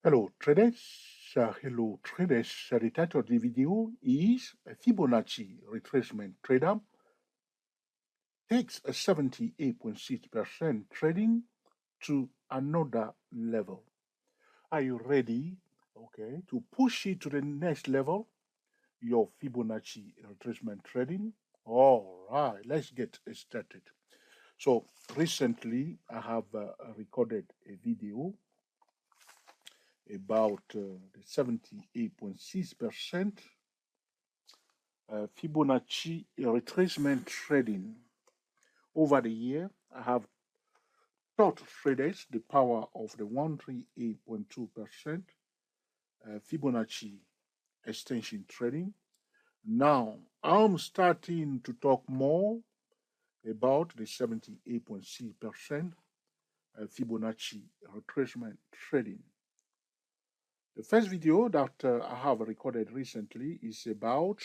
Hello traders, The title of the video is a Fibonacci retracement trader takes a 78.6% trading to another level. Are you ready? Okay, to push it to the next level, your Fibonacci retracement trading. All right, let's get started. So recently, I have recorded a video about the 78.6% Fibonacci retracement trading. Over the year, I have taught traders the power of the 138.2% Fibonacci extension trading. Now, I'm starting to talk more about the 78.6% Fibonacci retracement trading. The first video that I have recorded recently is about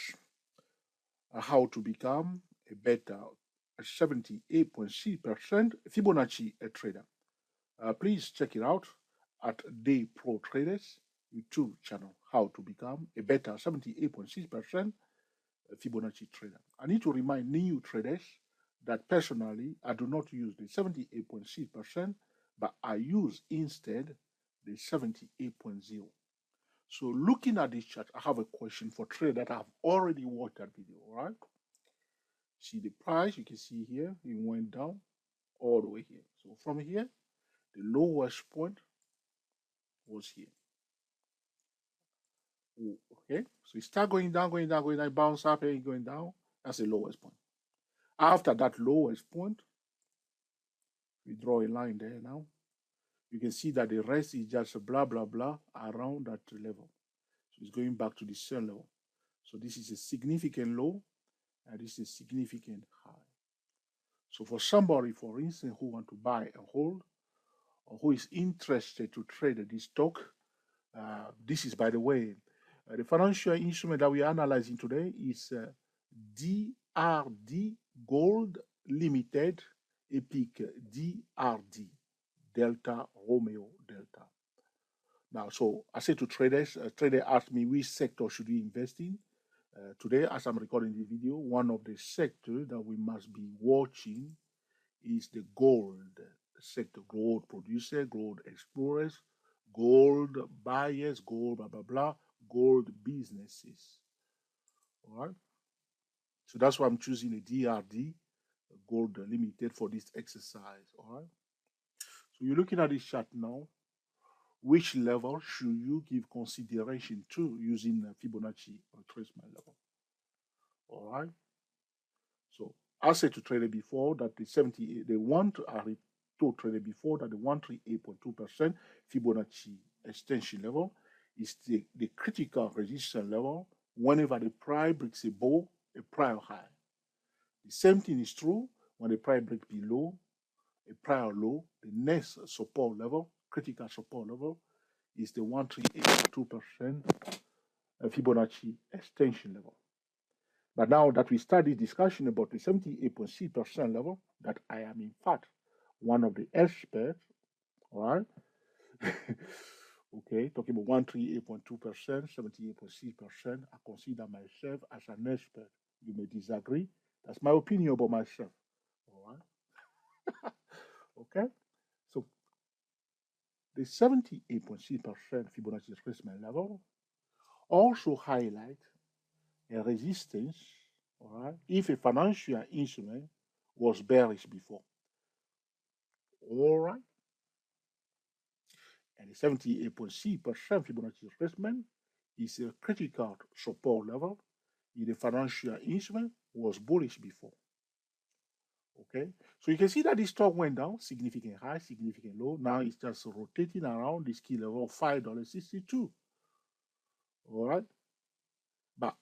how to become a better 78.6% Fibonacci trader. Please check it out at Day Pro Traders YouTube channel, how to become a better 78.6% Fibonacci trader. I need to remind new traders that personally, I do not use the 78.6%, but I use instead the 78.0. So looking at this chart, I have a question for traders that have already watched that video, all right? See the price, you can see here, it went down all the way here. So from here, the lowest point was here. Okay, so it start going down, bounce up and going down. That's the lowest point. After that lowest point, we draw a line there now. You can see that the rest is just blah, blah, blah around that level. So it's going back to the sell level. So this is a significant low and this is a significant high. So for somebody, for instance, who want to buy and hold, or who is interested to trade this stock, this is, by the way, the financial instrument that we are analyzing today is DRD Gold Limited Epic DRD Delta Romeo Delta. Now, so I say to traders, trader asked me which sector should we invest in. Today, as I'm recording the video, one of the sectors that we must be watching is the gold sector, gold producer, gold explorers, gold buyers, gold blah, blah, blah, gold businesses. All right. So that's why I'm choosing a DRD, Gold Limited, for this exercise. All right. So you're looking at this chart now. Which level should you give consideration to using Fibonacci retracement level? All right. So I said to trader before that the 78, they want to, I told trader before that the 138.2% Fibonacci extension level is the critical resistance level whenever the price breaks above a prior high. The same thing is true when the price breaks below a prior low. The next support level, critical support level, is the 138.2% Fibonacci extension level. But now that we started discussion about the 78.6% level, that I am in fact one of the experts, all right? Okay, talking about 138.2%, 78.6%, I consider myself as an expert. You may disagree. That's my opinion about myself. All right. Okay. So the 78.6% Fibonacci retracement level also highlight a resistance, all right, if a financial instrument was bearish before. All right. And the 78.6% Fibonacci retracement is a critical support level if the financial instrument was bullish before. Okay, so you can see that this stock went down, significant high, significant low. Now it's just rotating around this key level of $5.62. All right, but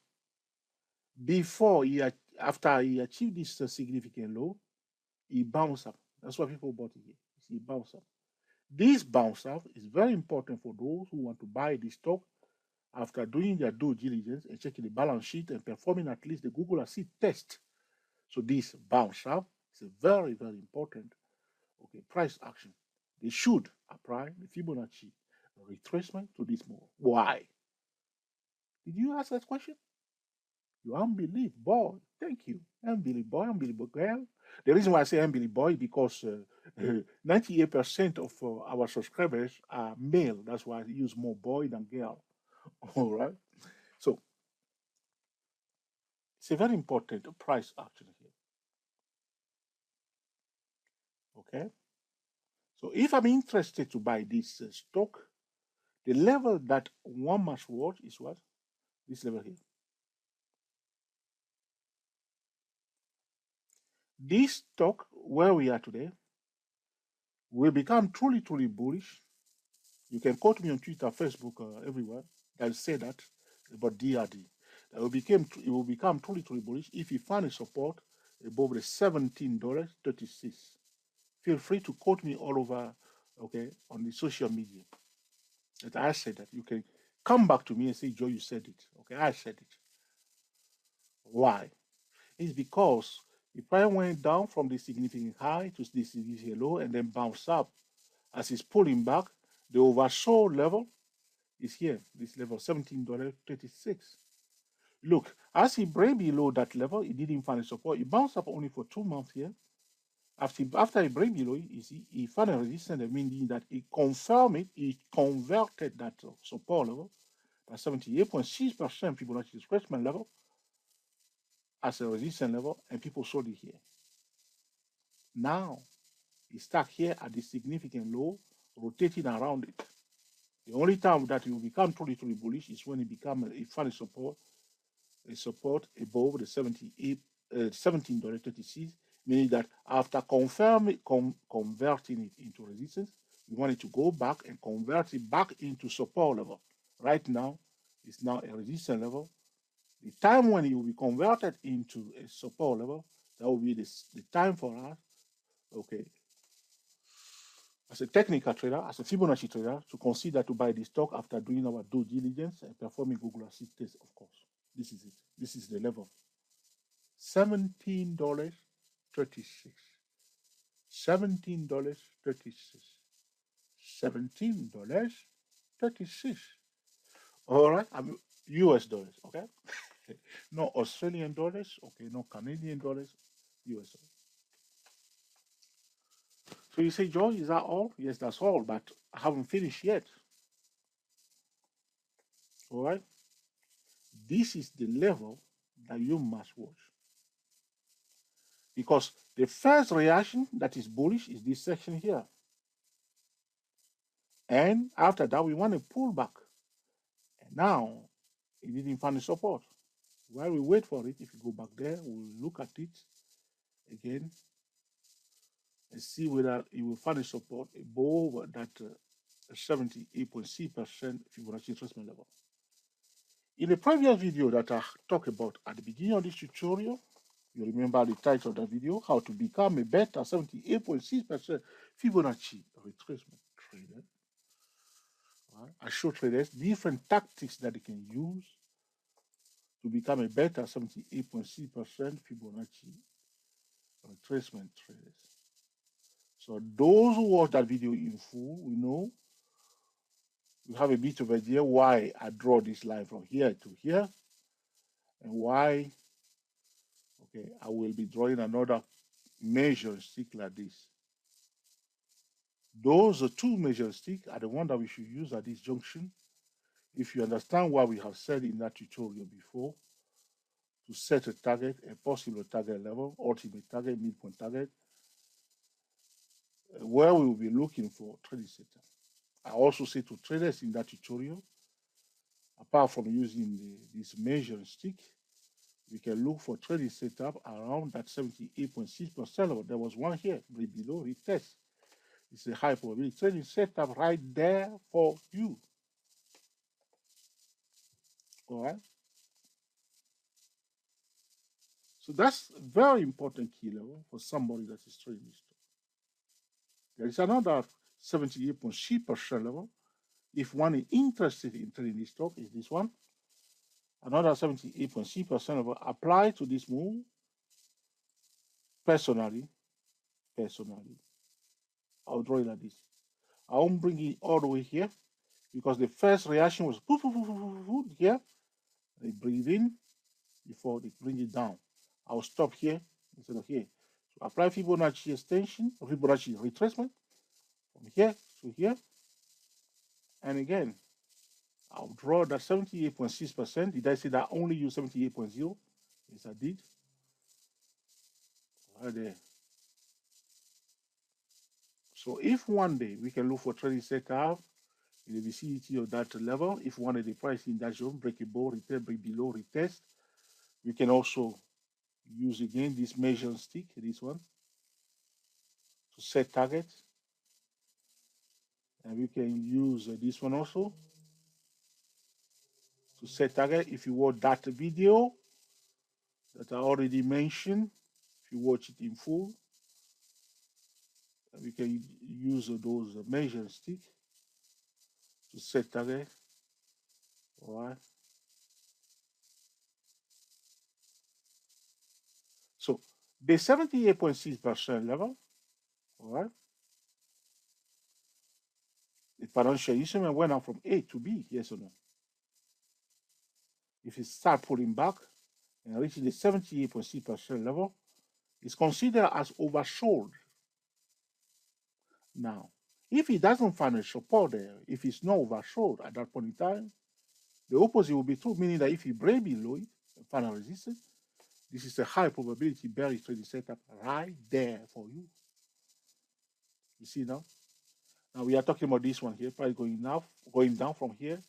before after he achieved this significant low, he bounced up. That's why people bought it here. He bounced up. This bounce up is very important for those who want to buy this stock after doing their due diligence and checking the balance sheet and performing at least the Google Asset test. So this bounce up is a very, very important price action. They should apply the Fibonacci retracement to this move. Why? Did you ask that question? You unbelieve boy. Thank you. Unbelieve boy, unbelieve girl. The reason why I say unbelieve boy is because 98% of our subscribers are male. That's why I use more boy than girl. All right. So it's a very important price action here. Okay. So if I'm interested to buy this stock, the level that one must watch is what? This level here. This stock, where we are today, will become truly, truly bullish. You can quote me on Twitter, Facebook, everywhere. I'll say that about DRD. It will become truly, truly bullish if you find a support above the $17.36. Feel free to quote me all over, okay, on the social media. That I said that. You can come back to me and say, Joe, you said it. Okay, I said it. Why? It's because the price went down from the significant high to this significant low and then bounced up. As it's pulling back, the oversold level is here, this level, $17.36. Look, as he break below that level, it didn't find support. It bounced up only for 2 months here. After he break below, he found a resistance, meaning that he confirmed it, he converted that support level, that 78.6% Fibonacci retracement level, as a resistance level, and people sold it here. Now, it's stuck here at the significant low, rotating around it. The only time that it will become truly, truly bullish is when it finds support above the $17.36, meaning that after converting it into resistance, you want it to go back and convert it back into support level. Right now, it's now a resistance level. The time when it will be converted into a support level, that will be the time for us, okay, as a technical trader, as a Fibonacci trader, to consider to buy this stock after doing our due diligence and performing Google Assist test, of course. This is it. This is the level. $17.36. $17.36. $17.36. All right, I mean US dollars, okay? No Australian dollars, okay, no Canadian dollars, US dollars. So you say, Joe, is that all? Yes, that's all, but I haven't finished yet. All right, this is the level that you must watch. Because the first reaction that is bullish is this section here. And after that, we want to pull back. And now, it didn't find the support. While we wait for it, if you go back there, we'll look at it again and see whether it will find a support above that 78.6% Fibonacci retracement level. In the previous video that I talked about at the beginning of this tutorial, you remember the title of the video, how to become a better 78.6% Fibonacci retracement trader. Right? I show traders different tactics that they can use to become a better 78.6% Fibonacci retracement traders. So those who watch that video in full, we know you have a bit of idea why I draw this line from here to here and why, okay, I will be drawing another measure stick like this. Those two measure sticks are the one that we should use at this junction. If you understand what we have said in that tutorial before, to set a target, a possible target level, ultimate target, midpoint target, where we will be looking for trading setup. I also say to traders in that tutorial, apart from using this measuring stick, we can look for trading setup around that 78.6% level. There was one here, right below, retest. It's a high probability trading setup right there for you. All right. So that's a very important key level for somebody that is trading this stock. There is another 78.6% level. If one is interested in trading this stock, is this one. Another 78.6% level apply to this move. Personally, I'll draw it like this. I won't bring it all the way here. because the first reaction was poof, poof, poof, poof, poof, here. They breathe in before they bring it down. I'll stop here instead of here. So apply Fibonacci extension, or Fibonacci retracement from here to here. And again, I'll draw that 78.6%. Did I say that I only use 78.0? Yes, I did. Right there. So if one day we can look for trading setup in the vicinity of that level, if one day the price in that zone, break above, retest, break below, retest, we can also use again this measure stick, this one, to set targets. And we can use this one also to set target. If you watch that video that I already mentioned, if you watch it in full, we can use those measure stick to set target. All right. So the 78.6% level, all right, the financial instrument went up from A to B, yes or no? If it start pulling back and reaching the 78.6% level, it's considered as oversold. Now, if it doesn't find a support there, if it's not oversold at that point in time, the opposite will be true, meaning that if you break below it and find a resistance, this is a high probability bearish trading setup right there for you. You see now? Now we are talking about this one here, price going down from here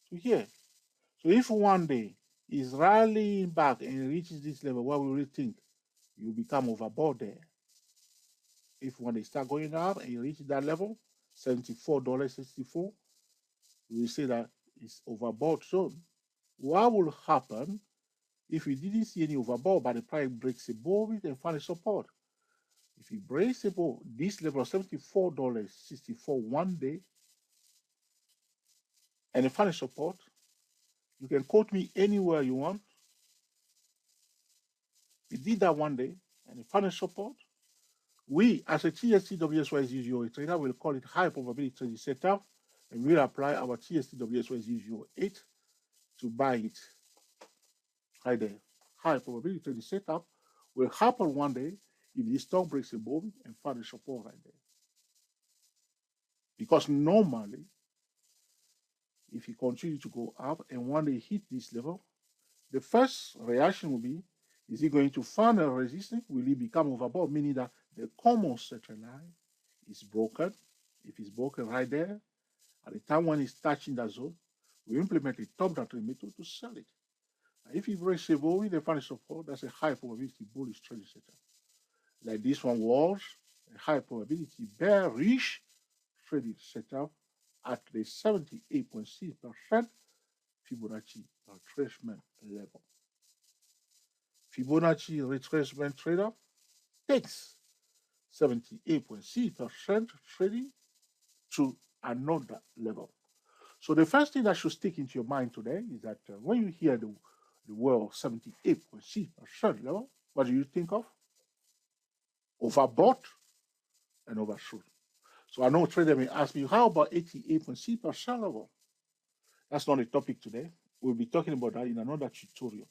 to here. So if one day is rallying back and reaches this level, what will you think? You become overbought there. If one day start going up and you reach that level, $74.64, you will say that it's overbought zone. What will happen if you didn't see any overbought, but the price breaks above it and finds support? If it breaks above this level of $74.64 one day and it finds support, you can quote me anywhere you want. It did that one day and it found support. We, as a TSTWSY008 trader, will call it high probability trading setup, and we'll apply our TSTWSY008 to buy it. Right there. High probability trading setup will happen one day if the stock breaks above it and finds support right there. Because normally, if it continues to go up and one day hit this level, the first reaction will be, is it going to find a resistance? Will it become overbought? Meaning that the common central line is broken. If it's broken right there, at the time when it's touching that zone, we implement a top down method to sell it. And if it breaks above it and finds support, that's a high probability bullish trading setup. Like this one was a high probability bearish trading setup at the 78.6% Fibonacci retracement level. Fibonacci retracement trader takes 78.6% trading to another level. So the first thing that should stick into your mind today is that when you hear the word 78.6% level, what do you think of? Overbought and oversold. So I know trader may ask me, how about 88.6% level? That's not the topic today. We'll be talking about that in another tutorial.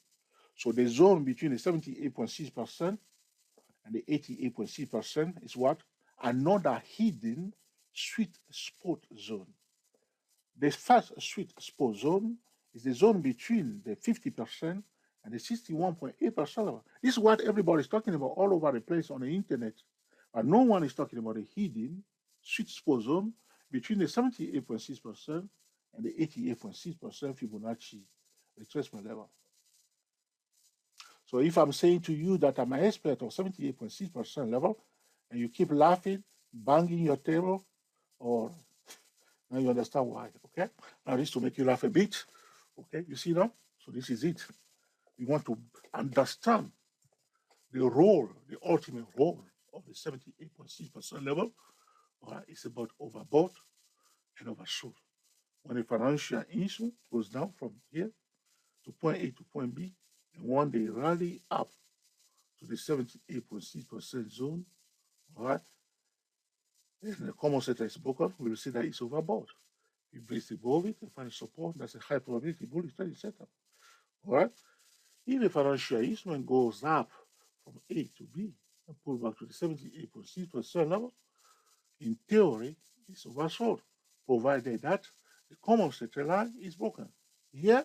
So the zone between the 78.6% and the 88.6% is what? Another hidden sweet spot zone. The first sweet spot zone is the zone between the 50% and the 61.8%. This is what everybody is talking about all over the place on the internet. But no one is talking about a hidden sweet spot zone between the 78.6% and the 88.6% Fibonacci retracement level. So if I'm saying to you that I'm an expert of 78.6% level, and you keep laughing, banging your table, or now you understand why, okay? Now this to make you laugh a bit, okay? You see now? So this is it. We want to understand the role, the ultimate role of the 78.6% level. All right, it's about overbought and oversold. When a financial issue goes down from here to point A to point B, and one day rally up to the 78.6% zone, all right, and the common center is broken, we will see that it's overbought. It breaks above it and finds support. That's a high probability bullish trading setup. All right. If a financial instrument goes up from A to B and pull back to the 78.6% level, in theory, it's oversold, provided that the common center line is broken. Here,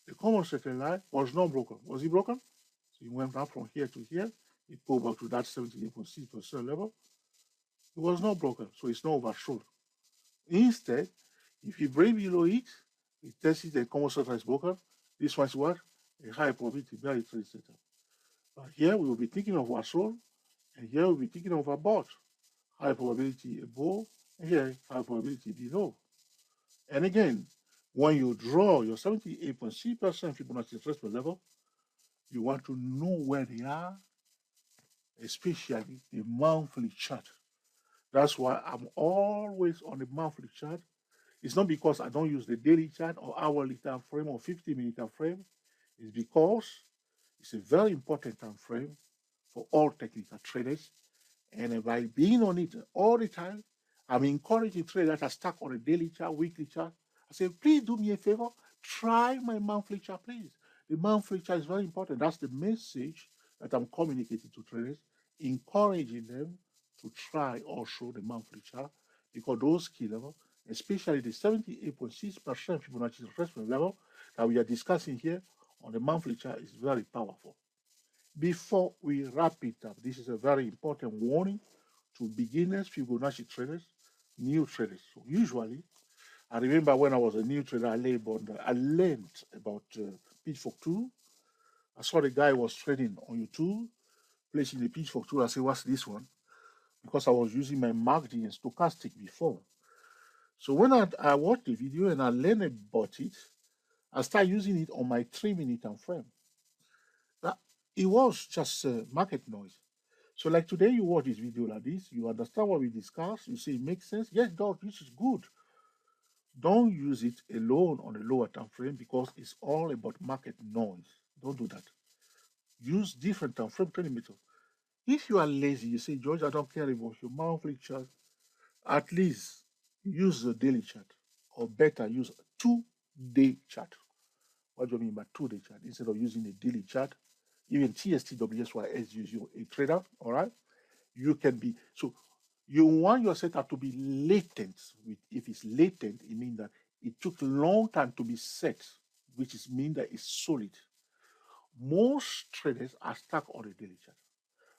the common center line was not broken. Was it broken? So it went up from here to here. It pulled back to that 78.6% level. It was not broken, so it's not oversold. Instead, if you break below it, it tests the common center is broken. This one's what? A high probability bearish trade setup. But here we will be thinking of oversold, and here we'll be thinking of above. High probability above, and here high probability below. And again, when you draw your 78.6% Fibonacci retracement level, you want to know where they are, especially the monthly chart. That's why I'm always on the monthly chart. It's not because I don't use the daily chart or hourly time frame or 50-minute time frame. It's because it's a very important time frame for all technical traders. And by being on it all the time, I'm encouraging traders that are stuck on a daily chart, weekly chart. I say, please do me a favor, try my monthly chart, please. The monthly chart is very important. That's the message that I'm communicating to traders, encouraging them to try also the monthly chart, because those key levels, especially the 78.6% Fibonacci retracement level that we are discussing here on the monthly chart, is very powerful. Before we wrap it up, this is a very important warning to beginners, Fibonacci traders, new traders. So usually, I remember when I was a new trader, I learned about Pitchfork tool. I saw the guy was trading on YouTube, placing the Pitchfork tool. I said, what's this one? Because I was using my MACD and stochastic before. So when I watched the video and I learned about it, I started using it on my 3-minute time frame. Now, it was just market noise. So like today, you watch this video like this, you understand what we discussed, you say it makes sense. Yes, dog, this is good. Don't use it alone on the lower time frame because it's all about market noise. Don't do that. Use different time frame trading methods. If you are lazy, you say, George, I don't care about your monthly chart, at least use the daily chart, or better, use a 2-day chart. What do you mean by 2-day chart? Instead of using a daily chart, even TSTWSYS use your a trader, all right? You can be, so you want your setup to be latent. If it's latent, it means that it took a long time to be set, which is mean that it's solid. Most traders are stuck on a daily chart.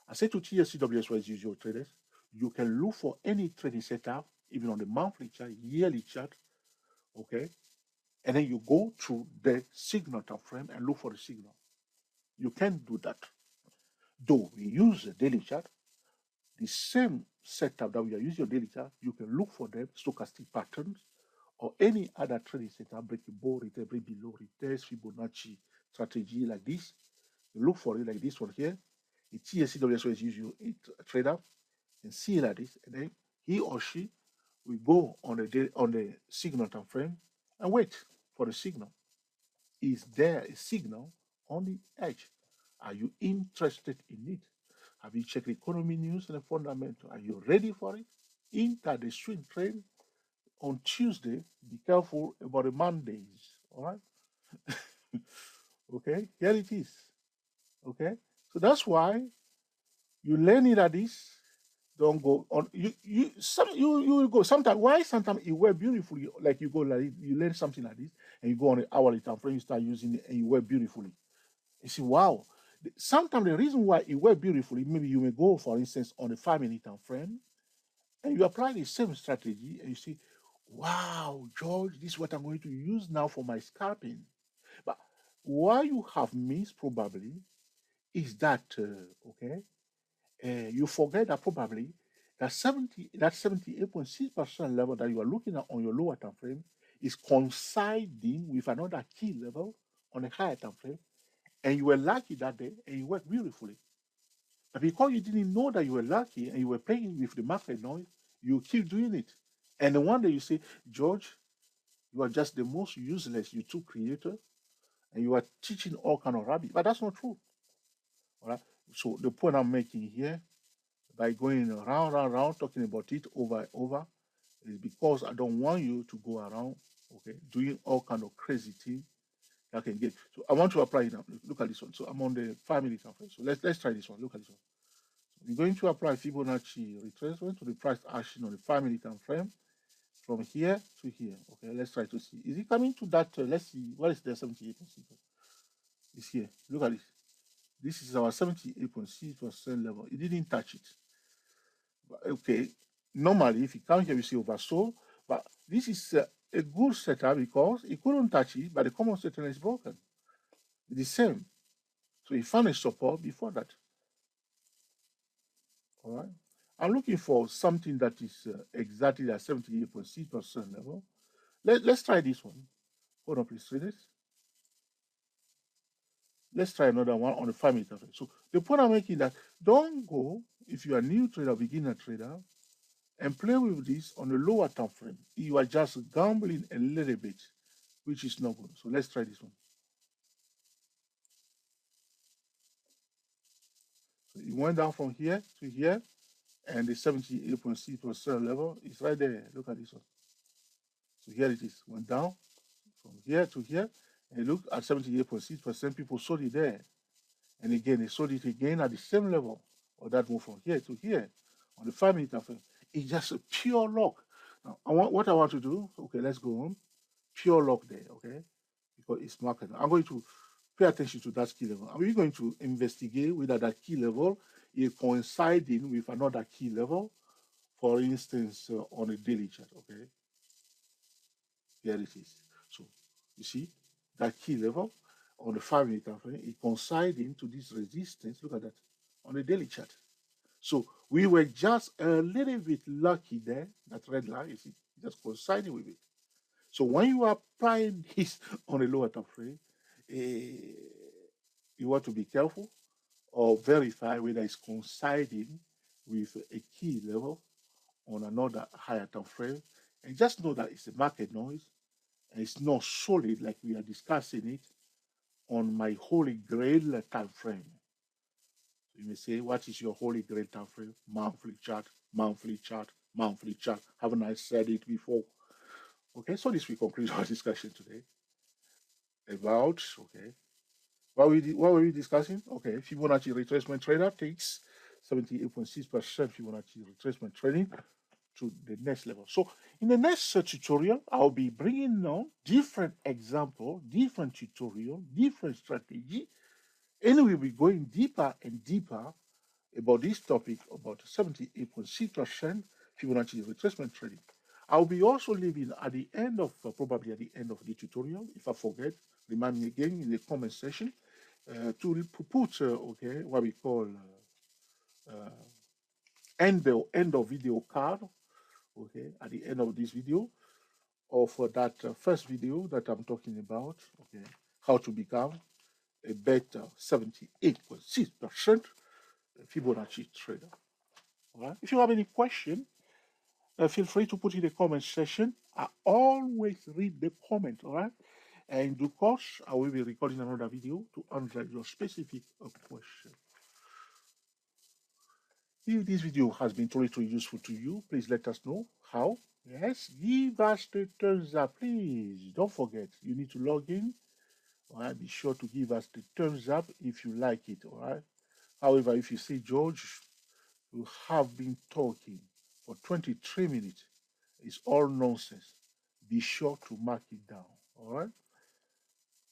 I say to TSCWSYS use your traders, you can look for any trading setup, even on the monthly chart, yearly chart, okay? And then you go to the signal time frame and look for the signal. You can do that. Though we use the daily chart, the same setup that we are using your daily chart, you can look for them, stochastic patterns, or any other trading setup, break above, retest, break below, retest, Fibonacci strategy like this. You look for it like this one here. The TSCWS is usually a trader and see it like this, and then he or she will go on the signal time frame and wait for the signal. Is there a signal on the edge? Are you interested in it? Have you checked the economy news and the fundamental? Are you ready for it? Enter the swing trade on Tuesday. Be careful about the Mondays. All right. Okay. Here it is. Okay. So that's why you learn it at this. Don't go on. You will go sometimes. Why sometimes it work beautifully? Like you go like you learn something like this, and you go on an hourly time frame. You start using it, and you work beautifully. You see, wow. Sometimes the reason why it works beautifully, maybe you may go, for instance, on a 5-minute time frame, and you apply the same strategy, and you say, wow, George, this is what I'm going to use now for my scalping. But what you have missed probably is that, okay, you forget that probably that 78.6% level that you are looking at on your lower time frame is coinciding with another key level on a higher time frame, and you were lucky that day and it worked beautifully. But because you didn't know that you were lucky and you were playing with the market noise, you keep doing it. And then one day you say, George, you are just the most useless YouTube creator and you are teaching all kind of rubbish. But that's not true. All right. So the point I'm making here, by going around, talking about it over and over, is because I don't want you to go around okay, doing all kind of crazy thing that can get. So I want to apply it now. Look at this one. So I'm on the 5 minute time frame. So let's try this one. Look at this one. So we're going to apply Fibonacci retracement to the price action on the 5 minute time frame from here to here. Okay, let's try to see. Is it coming to that? Let's see. What is the 78%? It's here. Look at this. This is our 78.6% level. It didn't touch it. But, okay. Normally, if you count here, we see oversold. But this is a good setup because it couldn't touch it, but the common settlement is broken. It's the same. So he found a support before that. All right. I'm looking for something that is exactly at 78.6% level. Let's try this one. Hold on, please. See this. Let's try another one on the 5 minute frame. So the point I'm making that don't go, if you are a new trader, beginner trader, and play with this on a lower time frame. You are just gambling a little bit, which is not good. So let's try this one. So it went down from here to here, and the 78.6% level is right there. Look at this one. So here it is. Went down from here to here, and look at 78.6%. People sold it there. And again, they sold it again at the same level, or that move from here to here on the 5 minute frame. It's just a pure luck. Now, what I want to do, okay, let's go on. Pure luck there, okay? Because it's market. I'm going to pay attention to that key level. We're going to investigate whether that key level is coinciding with another key level, for instance, on a daily chart, okay? Here it is. So, you see, that key level on the 5 minute time frame is coinciding to this resistance. Look at that on the daily chart. So we were just a little bit lucky there. That red line, you see, just coinciding with it. So when you are applying this on a lower time frame, you want to be careful or verify whether it's coinciding with a key level on another higher time frame. And just know that it's a market noise and it's not solid like we are discussing it on my holy grail time frame. So you may say, what is your holy grail time frame? Monthly chart, monthly chart, monthly chart. Haven't I said it before? Okay, so this we conclude our discussion today about, okay, what were we discussing? Okay, Fibonacci retracement trader takes 78.6% Fibonacci retracement trading to the next level. So in the next tutorial, I'll be bringing on different example, different tutorial, different strategy, and we'll be going deeper and deeper about this topic about 78.6% Fibonacci retracement trading. I'll be also leaving at the end of, probably at the end of the tutorial, if I forget, remind me again in the comment section, to put, okay, what we call end of video card, okay, at the end of this video, or for that first video that I'm talking about, okay, how to become a better 78.6% Fibonacci trader. All right. If you have any question, feel free to put in the comment section. I always read the comment, all right? And in due course, I will be recording another video to answer your specific question. If this video has been truly useful to you, please let us know how. Yes, give us the thumbs up, please. Don't forget, you need to log in. All right, be sure to give us the thumbs up if you like it, all right? However, if you say, George, you have been talking for 23 minutes, it's all nonsense. Be sure to mark it down, all right?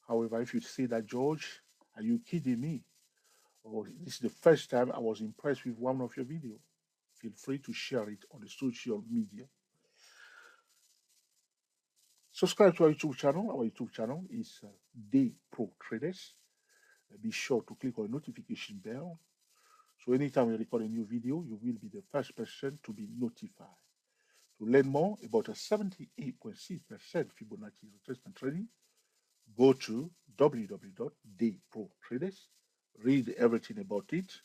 However, if you say that, George, are you kidding me? Or this is the first time I was impressed with one of your videos, feel free to share it on the social media. Subscribe to our YouTube channel. Our YouTube channel is Day Pro Traders. Be sure to click on the notification bell. So anytime we record a new video, you will be the first person to be notified. To learn more about a 78.6% Fibonacci retracement trading, go to www.dayprotraders. Read everything about it.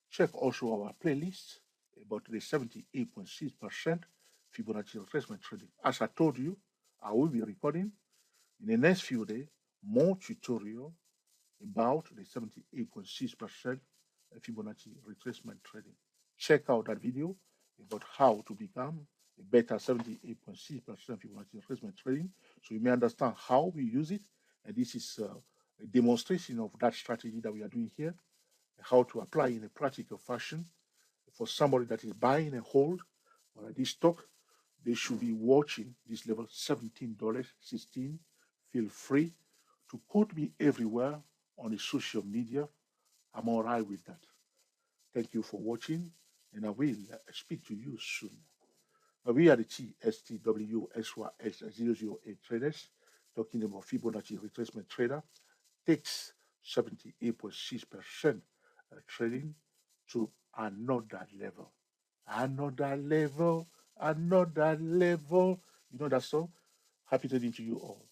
Check also our playlist about the 78.6% Fibonacci retracement trading. As I told you, I will be recording in the next few days more tutorial about the 78.6% Fibonacci retracement trading. Check out that video about how to become a better 78.6% Fibonacci retracement trading. So you may understand how we use it. And this is a demonstration of that strategy that we are doing here, how to apply in a practical fashion for somebody that is buying and hold on this stock. They should be watching this level $17.16. Feel free to quote me everywhere on the social media. I'm all right with that. Thank you for watching, and I will speak to you soon. We are the TSTWSYS008 traders talking about Fibonacci retracement trader takes 78.6% trading to another level. Another level, another level. You know that song? Happy trading to you all.